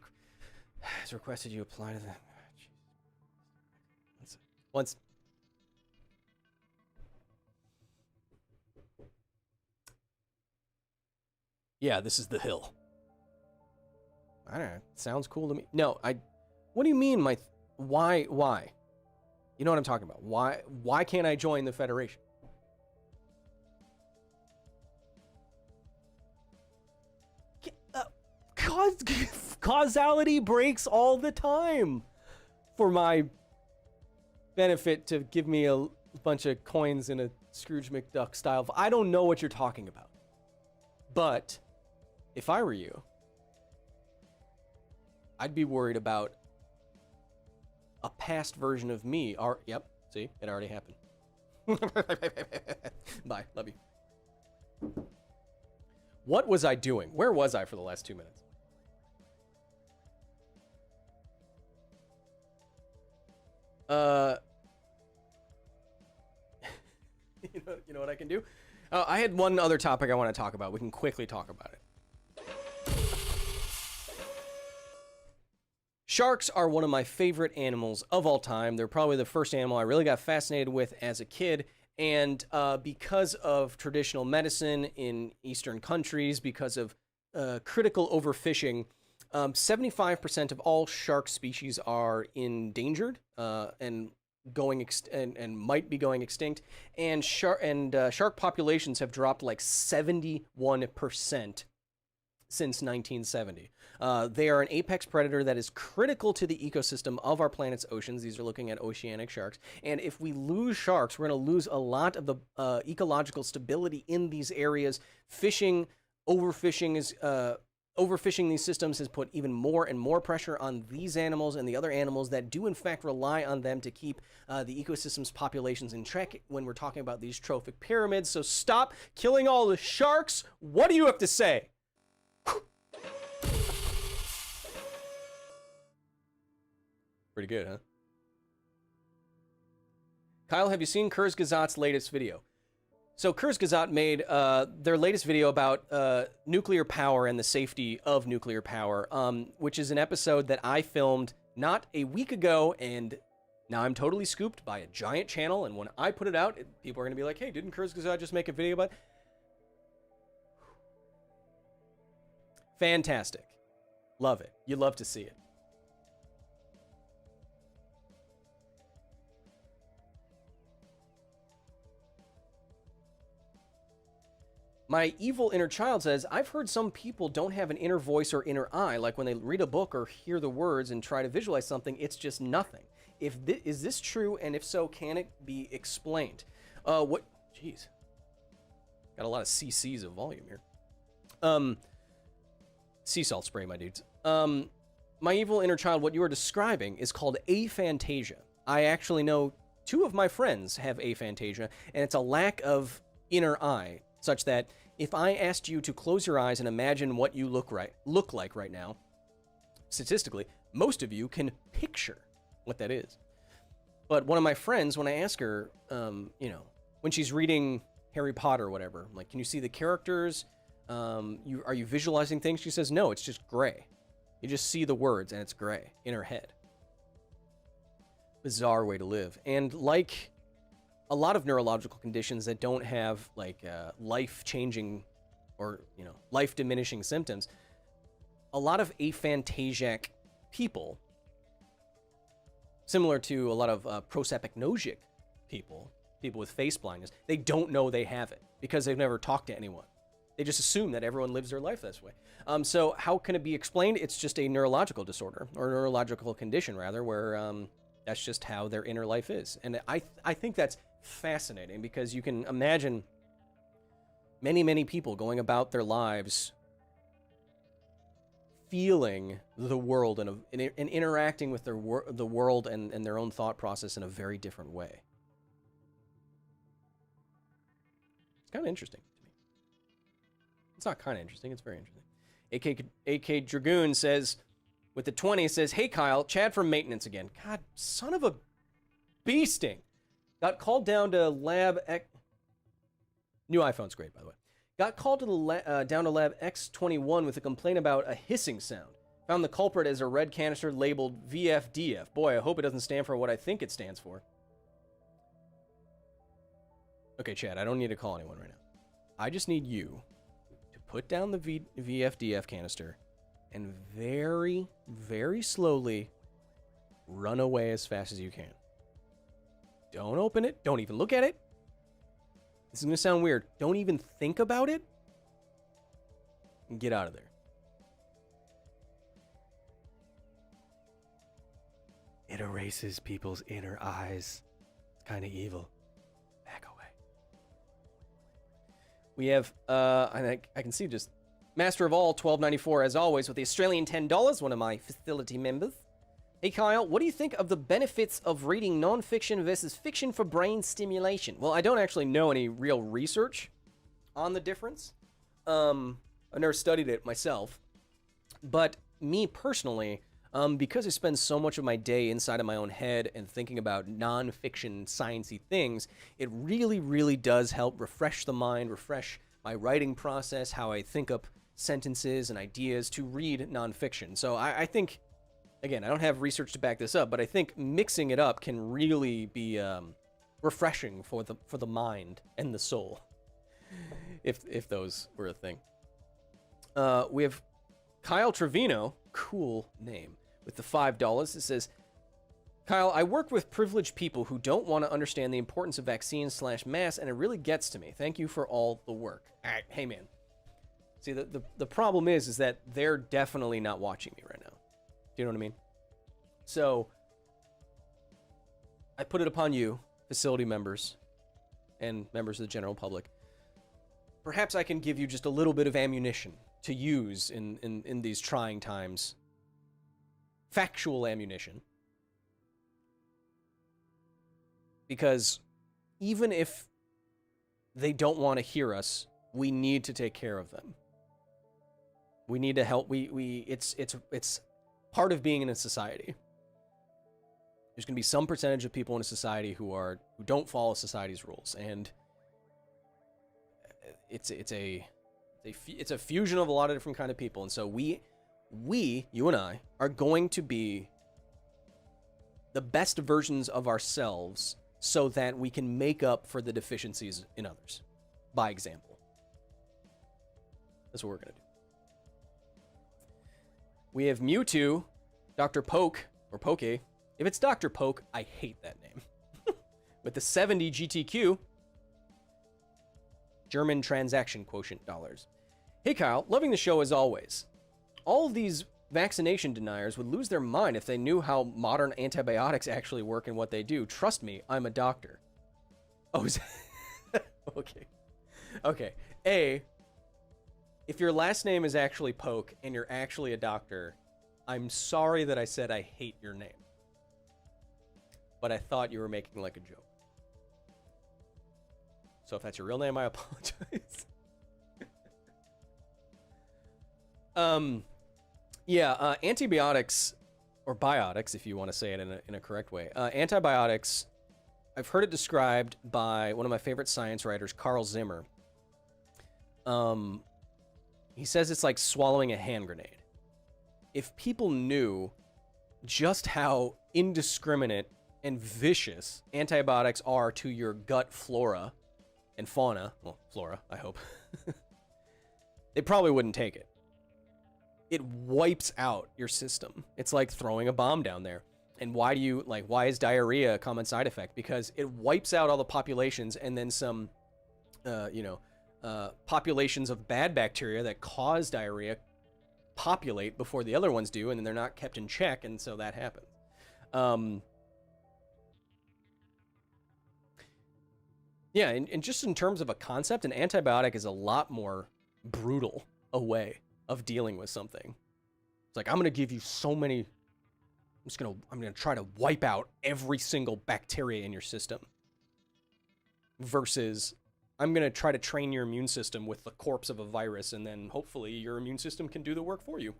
requested you apply to the... Once... Yeah, this is the hill. I don't know. Sounds cool to me. No, what do you mean, why? You know what I'm talking about. Why can't I join the Federation? Causality breaks all the time for my benefit to give me a bunch of coins in a Scrooge McDuck style. I don't know what you're talking about. But if I were you, I'd be worried about a past version of me. Yep, see, it already happened. Bye, love you. What was I doing? Where was I for the last 2 minutes? You know what I can do? I had one other topic I want to talk about. We can quickly talk about it. Sharks are one of my favorite animals of all time. They're probably the first animal I really got fascinated with as a kid. And because of traditional medicine in Eastern countries, because of critical overfishing, 75% of all shark species are endangered and might be going extinct. And shark populations have dropped like 71% since 1970. They are an apex predator that is critical to the ecosystem of our planet's oceans. These are looking at oceanic sharks. And if we lose sharks, we're going to lose a lot of the ecological stability in these areas. Overfishing these systems has put even more and more pressure on these animals and the other animals that do in fact rely on them to keep the ecosystem's populations in check when we're talking about these trophic pyramids. So stop killing all the sharks. What do you have to say? Pretty good, huh? Kyle, have you seen Kurzgesagt's latest video? So Kurzgesagt made their latest video about nuclear power and the safety of nuclear power, which is an episode that I filmed not a week ago, and now I'm totally scooped by a giant channel, and when I put it out, people are going to be like, hey, didn't Kurzgesagt just make a video about it? Fantastic. Love it. You love to see it. My evil inner child says, I've heard some people don't have an inner voice or inner eye, like when they read a book or hear the words and try to visualize something, it's just nothing. Is this true, and if so, can it be explained? Jeez. Got a lot of CCs of volume here. Sea salt spray, my dudes. My evil inner child, what you are describing is called aphantasia. I actually know 2 of my friends have aphantasia, and it's a lack of inner eye, such that if I asked you to close your eyes and imagine what you look like right now, statistically, most of you can picture what that is. But one of my friends, when I ask her, when she's reading Harry Potter or whatever, I'm like, can you see the characters? Are you visualizing things? She says, no, it's just gray. You just see the words and it's gray in her head. Bizarre way to live. And like a lot of neurological conditions that don't have like life-changing or life-diminishing symptoms, a lot of aphantasiac people, similar to a lot of prosopagnosia people with face blindness, they don't know they have it because they've never talked to anyone. They just assume that everyone lives their life this way. So how can it be explained? It's just a neurological disorder, or a neurological condition rather, where that's just how their inner life is. And I think that's fascinating, because you can imagine many people going about their lives feeling the world and interacting with the world and their own thought process in a very different way. It's kind of interesting to me. It's not kind of interesting, it's very interesting. AK Dragoon says, with the 20, says, hey Kyle, Chad from maintenance again. God, son of a bee sting. Got called down to Lab X. New iPhone's great, by the way. Got called to down to Lab X21 with a complaint about a hissing sound. Found the culprit as a red canister labeled VFDF. Boy, I hope it doesn't stand for what I think it stands for. Okay, Chad, I don't need to call anyone right now. I just need you to put down the VFDF canister and very, very slowly run away as fast as you can. Don't open it. Don't even look at it. This is going to sound weird. Don't even think about it. And get out of there. It erases people's inner eyes. It's kind of evil. Back away. We have, I can see just Master of All, $12.94 as always, with the Australian $10, one of my facility members. Hey Kyle, what do you think of the benefits of reading non-fiction versus fiction for brain stimulation? Well, I don't actually know any real research on the difference. I've never studied it myself. But me personally, because I spend so much of my day inside of my own head and thinking about non-fiction sciencey things, it really, really does help refresh the mind, refresh my writing process, how I think up sentences and ideas to read non-fiction. So I think, again, I don't have research to back this up, but I think mixing it up can really be refreshing for the mind and the soul, if those were a thing. We have Kyle Trevino, cool name, with the $5. It says, Kyle, I work with privileged people who don't want to understand the importance of vaccines/masks, and it really gets to me. Thank you for all the work. All right, hey man. See, the problem is that they're definitely not watching me right now. Do you know what I mean? So, I put it upon you, facility members, and members of the general public. Perhaps I can give you just a little bit of ammunition to use in these trying times. Factual ammunition. Because even if they don't want to hear us, we need to take care of them. We need to help. It's part of being in a society. There's going to be some percentage of people in a society who don't follow society's rules, and it's a fusion of a lot of different kind of people. And so we, you and I, are going to be the best versions of ourselves so that we can make up for the deficiencies in others, by example. That's what we're going to do. We have Mewtwo, Dr. Poke, or Poke. If it's Dr. Poke, I hate that name. With the 70 GTQ, German transaction quotient dollars. Hey Kyle, loving the show as always. All of these vaccination deniers would lose their mind if they knew how modern antibiotics actually work and what they do. Trust me, I'm a doctor. Oh, is okay. Okay. If your last name is actually Poke and you're actually a doctor, I'm sorry that I said I hate your name. But I thought you were making like a joke. So if that's your real name, I apologize. Antibiotics, or biotics, if you want to say it in a correct way. Antibiotics, I've heard it described by one of my favorite science writers, Carl Zimmer. He says it's like swallowing a hand grenade. If people knew just how indiscriminate and vicious antibiotics are to your gut flora and fauna, well, flora, I hope, they probably wouldn't take it. It wipes out your system. It's like throwing a bomb down there. And why is diarrhea a common side effect? Because it wipes out all the populations, and then some, populations of bad bacteria that cause diarrhea populate before the other ones do, and then they're not kept in check, and so that happens. And just in terms of a concept, an antibiotic is a lot more brutal a way of dealing with something. It's like, I'm going to give you so many, I'm going to try to wipe out every single bacteria in your system. Versus, I'm going to try to train your immune system with the corpse of a virus, and then hopefully your immune system can do the work for you.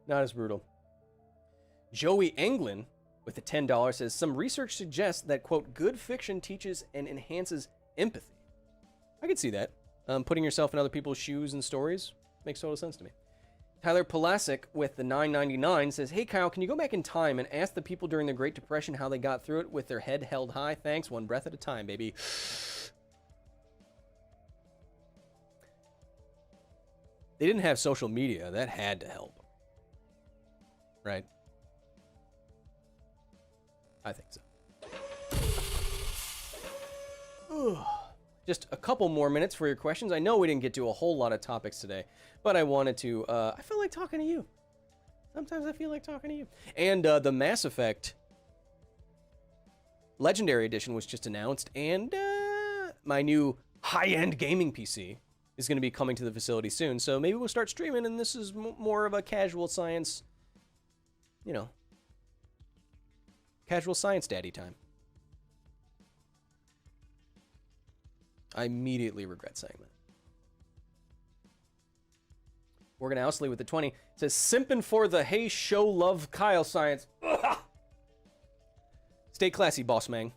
Not as brutal. Joey Anglin, with the $10, says, some research suggests that, quote, good fiction teaches and enhances empathy. I could see that. Putting yourself in other people's shoes and stories makes total sense to me. Tyler Pulasic with the $9.99 says, hey Kyle, can you go back in time and ask the people during the Great Depression how they got through it with their head held high? Thanks, one breath at a time, baby. They didn't have social media. That had to help. Right? I think so. Just a couple more minutes for your questions. I know we didn't get to a whole lot of topics today, but I wanted to, I feel like talking to you. Sometimes I feel like talking to you. And the Mass Effect Legendary Edition was just announced, and my new high-end gaming PC is going to be coming to the facility soon, so maybe we'll start streaming, and this is more of a casual science, you know, casual science daddy time. I immediately regret saying that. Morgan Ousley with the 20 says, simping for the hey show love Kyle science. Ugh. Stay classy, boss man.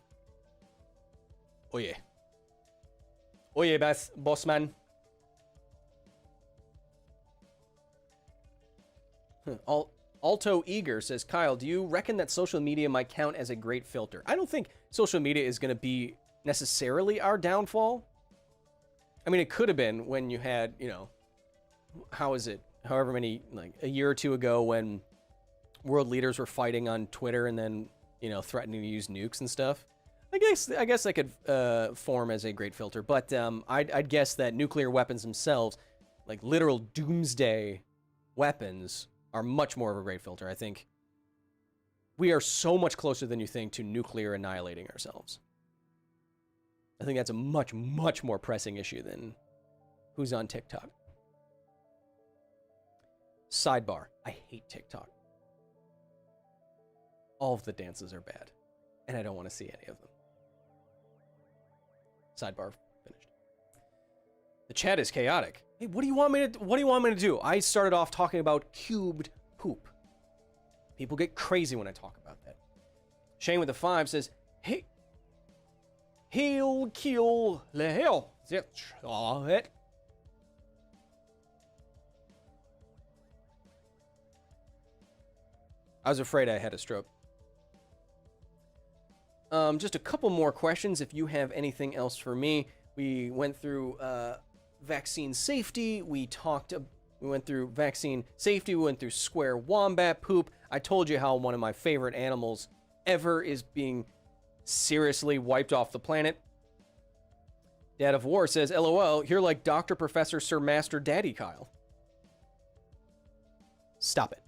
Oh yeah. Oh yeah, boss man. Alto Eager says, Kyle, do you reckon that social media might count as a great filter? I don't think social media is going to be necessarily our downfall. I mean, it could have been when you had, you know, how is it? However many, like a year or two ago when world leaders were fighting on Twitter and then, you know, threatening to use nukes and stuff. I guess that could form as a great filter, but I'd guess that nuclear weapons themselves, like literal doomsday weapons, are much more of a great filter. I think we are so much closer than you think to nuclear annihilating ourselves. I think that's a much, much more pressing issue than who's on TikTok. Sidebar, I hate TikTok. All of the dances are bad, and I don't want to see any of them. Sidebar finished. The chat is chaotic. Hey, what do you want me to do? I started off talking about cubed poop. People get crazy when I talk about that. Shane with the 5 says, hey, he'll kill the hell. I was afraid I had a stroke. Just a couple more questions if you have anything else for me. We went through vaccine safety. We went through vaccine safety. We went through square wombat poop. I told you how one of my favorite animals ever is being seriously wiped off the planet. Dad of War says, LOL, you're like Dr. Professor Sir Master Daddy Kyle. Stop it.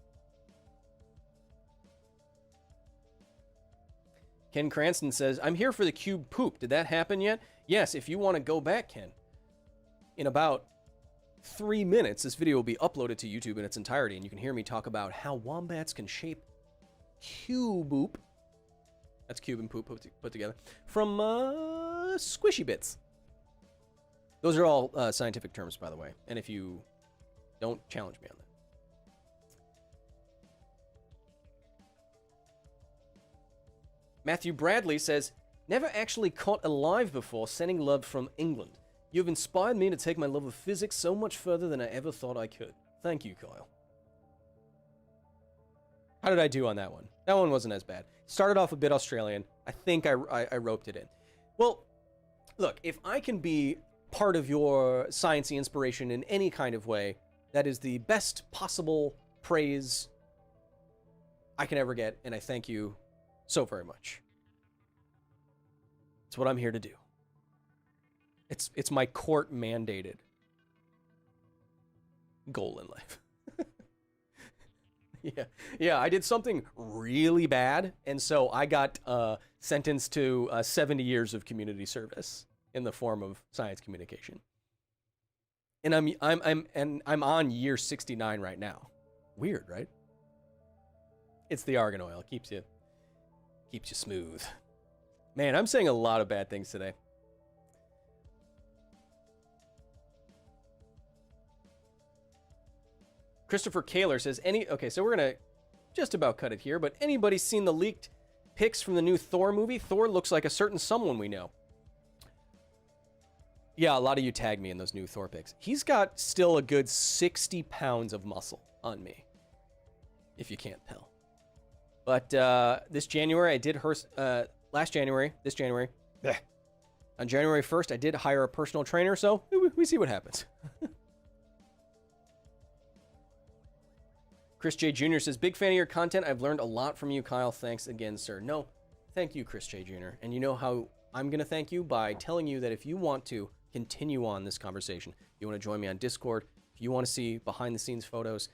Ken Cranston says, I'm here for the cube poop. Did that happen yet? Yes, if you want to go back, Ken. In about 3 minutes, this video will be uploaded to YouTube in its entirety, and you can hear me talk about how wombats can shape cube-oop. That's cube and poop put together. From squishy bits. Those are all scientific terms, by the way. And if you don't, challenge me on that. Matthew Bradley says, never actually caught alive before, sending love from England. You've inspired me to take my love of physics so much further than I ever thought I could. Thank you, Kyle. How did I do on that one? That one wasn't as bad. Started off a bit Australian. I think I roped it in. Well, look, if I can be part of your sciencey inspiration in any kind of way, that is the best possible praise I can ever get, and I thank you so very much. It's what I'm here to do. It's my court mandated goal in life. Yeah, I did something really bad, and so I got sentenced to 70 years of community service in the form of science communication. And I'm on year 69 right now. Weird, right? It's the argan oil. Keeps you smooth. Man, I'm saying a lot of bad things today. Christopher Kaler says, okay, so we're gonna just about cut it here, but anybody seen the leaked pics from the new Thor movie? Thor looks like a certain someone we know. Yeah, a lot of you tagged me in those new Thor pics. He's got still a good 60 pounds of muscle on me, if you can't tell. But this January, I did on January 1st, I did hire a personal trainer, so we see what happens. Chris J. Jr. says, big fan of your content. I've learned a lot from you, Kyle. Thanks again, sir. No, thank you, Chris J. Jr. And you know how I'm going to thank you? By telling you that if you want to continue on this conversation, you want to join me on Discord, if you want to see behind-the-scenes photos,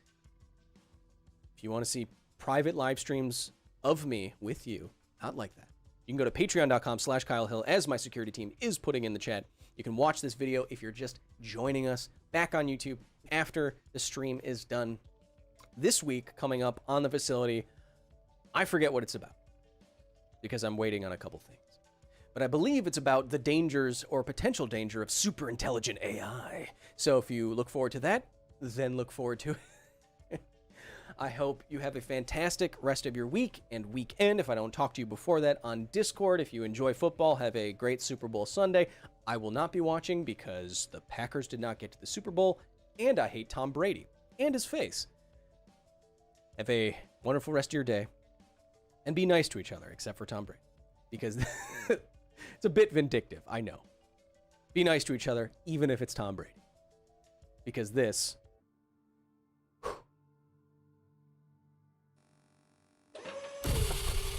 if you want to see private live streams of me with you, not like that, you can go to patreon.com/Kyle Hill, as my security team is putting in the chat. You can watch this video if you're just joining us back on YouTube after the stream is done. This week, coming up on the facility, I forget what it's about because I'm waiting on a couple things. But I believe it's about the dangers or potential danger of super intelligent AI. So if you look forward to that, then look forward to it. I hope you have a fantastic rest of your week and weekend. If I don't talk to you before that on Discord, if you enjoy football, have a great Super Bowl Sunday. I will not be watching because the Packers did not get to the Super Bowl, and I hate Tom Brady and his face. Have a wonderful rest of your day, and be nice to each other, except for Tom Brady, because it's a bit vindictive, I know. Be nice to each other, even if it's Tom Brady, because this